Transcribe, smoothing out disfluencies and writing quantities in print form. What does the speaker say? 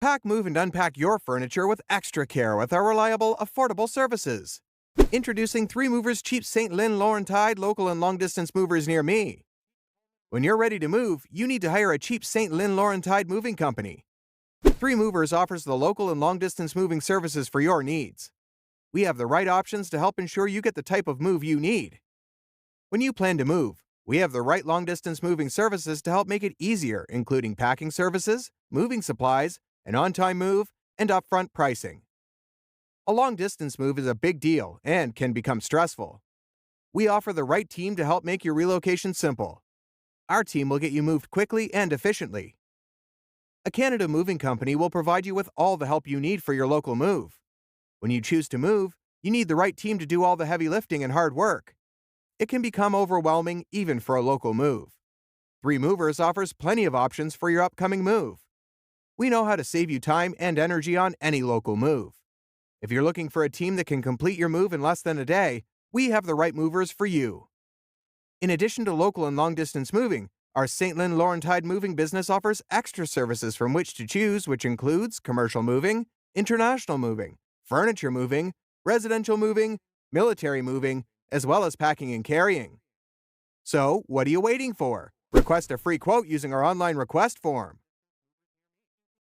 Pack, move, and unpack your furniture with extra care with our reliable, affordable services. Introducing 3Movers Cheap Sainte-Lin-Laurentides local and long-distance movers near me. When you're ready to move, you need to hire a cheap Sainte-Lin-Laurentides moving company. 3Movers offers the local and long-distance moving services for your needs. We have the right options to help ensure you get the type of move you need. When you plan to move, we have the right long-distance moving services to help make it easier, including packing services, moving supplies, an on-time move, and upfront pricing. A long-distance move is a big deal and can become stressful. We offer the right team to help make your relocation simple. Our team will get you moved quickly and efficiently. A Canada moving company will provide you with all the help you need for your local move. When you choose to move, you need the right team to do all the heavy lifting and hard work. It can become overwhelming even for a local move. 3Movers offers plenty of options for your upcoming move. We know how to save you time and energy on any local move. If you're looking for a team that can complete your move in less than a day, we have the right movers for you. In addition to local and long-distance moving, our Sainte-Lin-Laurentides moving business offers extra services from which to choose, which includes commercial moving, international moving, furniture moving, residential moving, military moving, as well as packing and carrying. So, what are you waiting for? Request a free quote using our online request form.